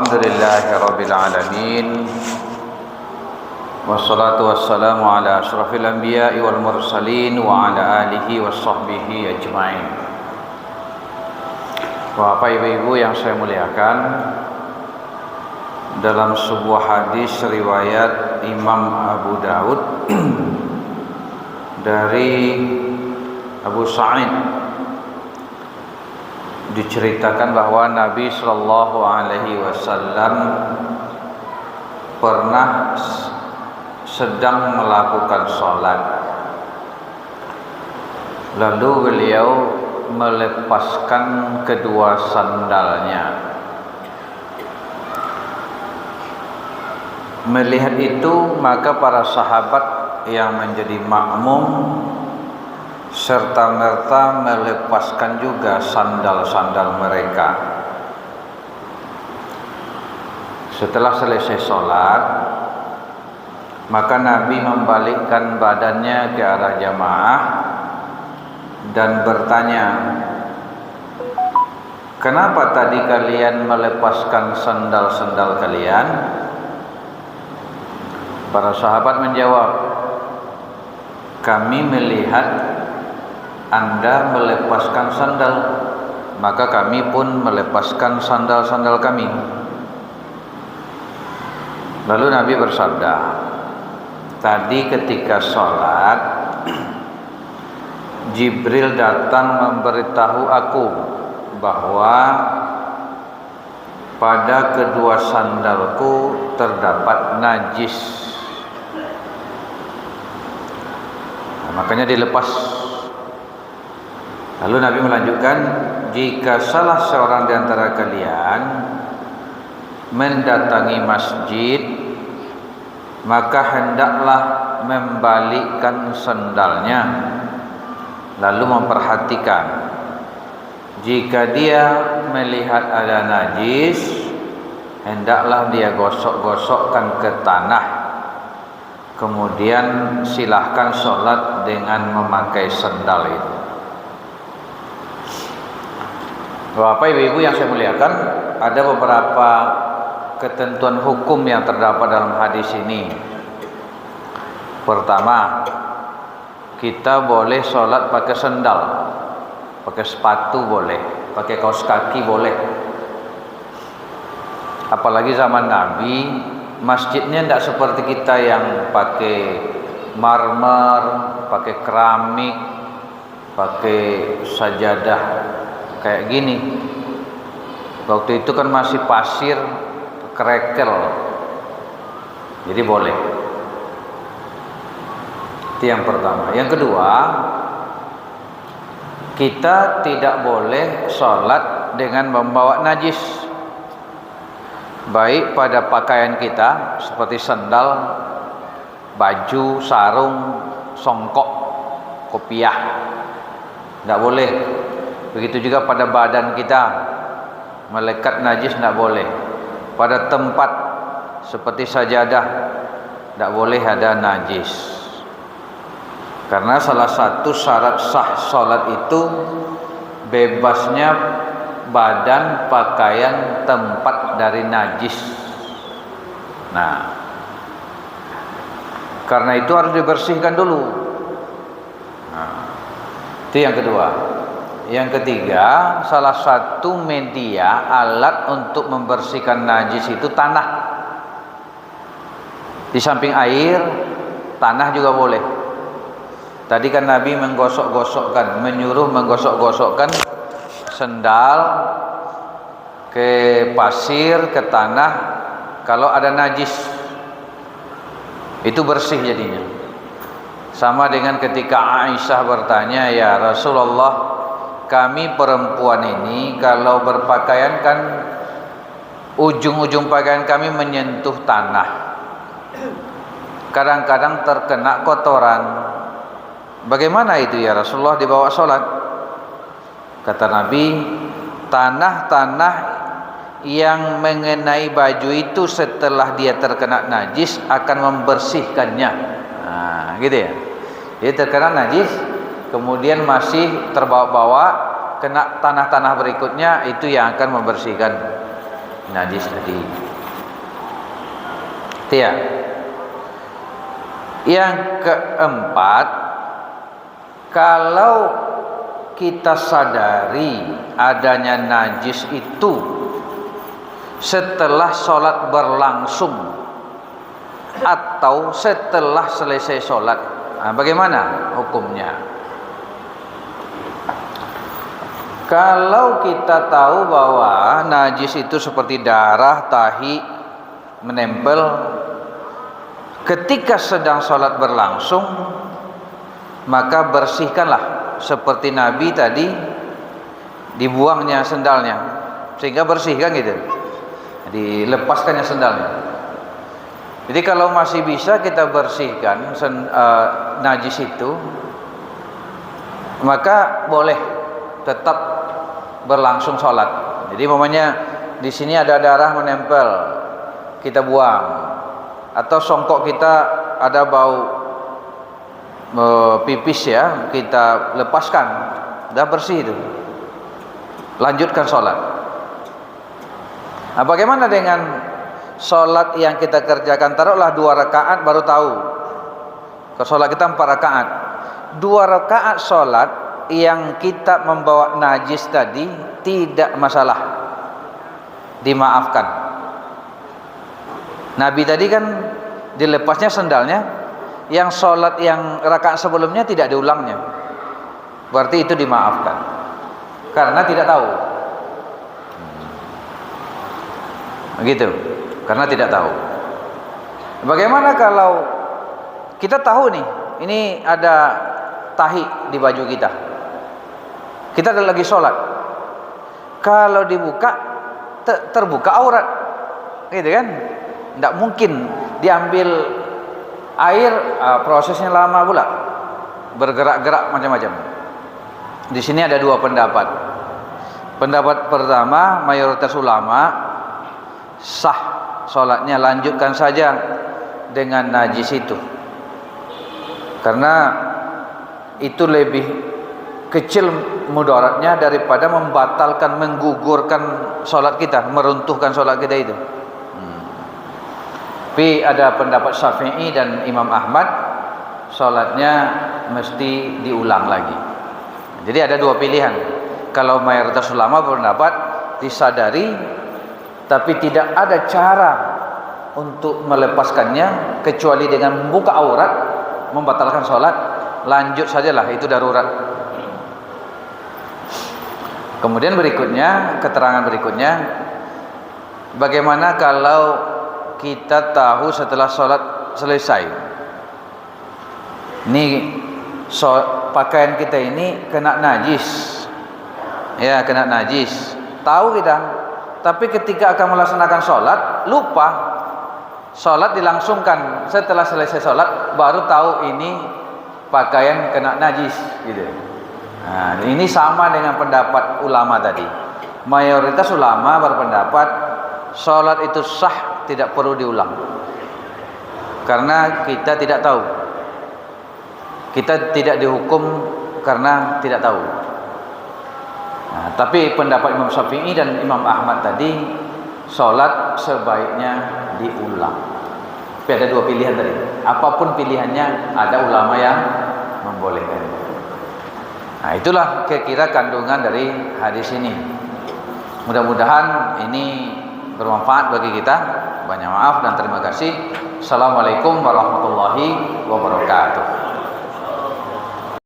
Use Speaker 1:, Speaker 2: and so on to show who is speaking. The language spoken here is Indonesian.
Speaker 1: Alhamdulillahirabbil alamin. Wassalatu wassalamu ala asyrafil anbiya'i wal mursalin wa ala alihi wassahbihi ajma'in. Bapak Ibu yang saya muliakan, dalam sebuah hadis riwayat Imam Abu Daud dari Abu Sa'id diceritakan bahwa Nabi Shallallahu Alaihi Wasallam pernah sedang melakukan sholat, lalu beliau melepaskan kedua sandalnya. Melihat itu, maka para sahabat yang menjadi makmum serta-merta melepaskan juga sandal-sandal mereka. Setelah selesai sholat, maka Nabi membalikkan badannya ke arah jamaah dan bertanya, "Kenapa tadi kalian melepaskan sandal-sandal kalian?" Para sahabat menjawab, "Kami melihat Anda melepaskan sandal, maka kami pun melepaskan sandal-sandal kami." Lalu Nabi bersabda, "Tadi ketika sholat, Jibril datang memberitahu aku bahwa pada kedua sandalku terdapat najis. Makanya dilepas." Lalu Nabi melanjutkan, "Jika salah seorang di antara kalian mendatangi masjid, maka hendaklah membalikkan sandalnya, lalu memperhatikan. Jika dia melihat ada najis, hendaklah dia gosok-gosokkan ke tanah, kemudian silahkan sholat dengan memakai sandal itu." Bapak Ibu yang saya muliakan, ada beberapa ketentuan hukum yang terdapat dalam hadis ini. Pertama, kita boleh sholat pakai sandal, pakai sepatu boleh, pakai kaos kaki boleh. Apalagi zaman Nabi, masjidnya tidak seperti kita yang pakai marmer, pakai keramik, pakai sajadah kayak gini. Waktu itu kan masih pasir, kerikil, jadi boleh. Itu yang pertama. Yang kedua, kita tidak boleh sholat dengan membawa najis, baik pada pakaian kita seperti sandal, baju, sarung, songkok, kopiah, tidak boleh. Begitu juga pada badan kita, melekat najis tidak boleh. Pada tempat seperti sajadah tidak boleh ada najis. Karena salah satu syarat sah sholat itu bebasnya badan, pakaian, tempat dari najis. Nah, karena itu harus dibersihkan dulu. Nah, itu yang kedua. Yang ketiga, salah satu media alat untuk membersihkan najis itu tanah. Di samping air, tanah juga boleh. Tadi kan Nabi menggosok-gosokkan, menyuruh menggosok-gosokkan sandal ke pasir, ke tanah. Kalau ada najis, itu bersih jadinya. Sama dengan ketika Aisyah bertanya, "Ya Rasulullah, kami perempuan ini kalau berpakaian kan ujung-ujung pakaian kami menyentuh tanah. Kadang-kadang terkena kotoran. Bagaimana itu ya Rasulullah dibawa sholat?" Kata Nabi, tanah-tanah yang mengenai baju itu setelah dia terkena najis akan membersihkannya. Nah, gitu ya. Dia terkena najis, kemudian masih terbawa-bawa, kena tanah-tanah berikutnya, itu yang akan membersihkan. najis tadi. Tiga. Yang keempat, kalau kita sadari adanya najis itu setelah sholat berlangsung atau setelah selesai sholat, bagaimana hukumnya? Kalau kita tahu bahwa najis itu seperti darah, tahi, menempel ketika sedang sholat berlangsung, maka bersihkanlah seperti Nabi tadi dibuangnya sendalnya sehingga bersih kan gitu, dilepaskannya sendalnya. Jadi kalau masih bisa kita bersihkan najis itu, maka boleh tetap berlangsung sholat. Jadi umpamanya di sini ada darah menempel, kita buang, atau songkok kita ada bau pipis ya, kita lepaskan, dah bersih itu, lanjutkan sholat. Nah, bagaimana dengan sholat yang kita kerjakan? Taruhlah 2 rakaat baru tahu, ke sholat kita 4 rakaat, 2 rakaat sholat yang kita membawa najis tadi tidak masalah, dimaafkan. Nabi tadi kan dilepasnya sendalnya, yang sholat yang rakaat sebelumnya tidak diulangnya, berarti itu dimaafkan karena tidak tahu. Begitu, karena tidak tahu. Bagaimana kalau kita tahu nih, ini ada tahi di baju kita, kita ada lagi sholat, kalau dibuka terbuka aurat, gitu kan? Tidak mungkin diambil air, prosesnya lama pula, bergerak-gerak macam-macam. Di sini ada 2 pendapat. Pendapat pertama, mayoritas ulama sah sholatnya, lanjutkan saja dengan najis itu, karena itu lebih kecil mudaratnya daripada membatalkan, menggugurkan sholat kita, meruntuhkan sholat kita itu. Tapi ada pendapat Syafi'i dan Imam Ahmad, sholatnya mesti diulang lagi. Jadi ada 2 pilihan. Kalau mayoritas ulama berpendapat disadari tapi tidak ada cara untuk melepaskannya kecuali dengan membuka aurat, membatalkan sholat, lanjut sajalah, itu darurat. Kemudian berikutnya, keterangan berikutnya, bagaimana kalau kita tahu setelah sholat selesai, ini pakaian kita ini kena najis, ya kena najis, tahu kita, tapi ketika akan melaksanakan sholat lupa, sholat dilangsungkan, setelah selesai sholat baru tahu ini pakaian kena najis, gitu. Nah, ini sama dengan pendapat ulama tadi. Mayoritas ulama berpendapat sholat itu sah, tidak perlu diulang, karena kita tidak tahu, kita tidak dihukum karena tidak tahu. Nah, tapi pendapat Imam Syafi'i dan Imam Ahmad tadi, sholat sebaiknya diulang. Tapi ada 2 pilihan tadi, apapun pilihannya ada ulama yang membolehkan. Nah, itulah kira-kira kandungan dari hadis ini. Mudah-mudahan ini bermanfaat bagi kita. Banyak maaf dan terima kasih. Assalamualaikum warahmatullahi wabarakatuh.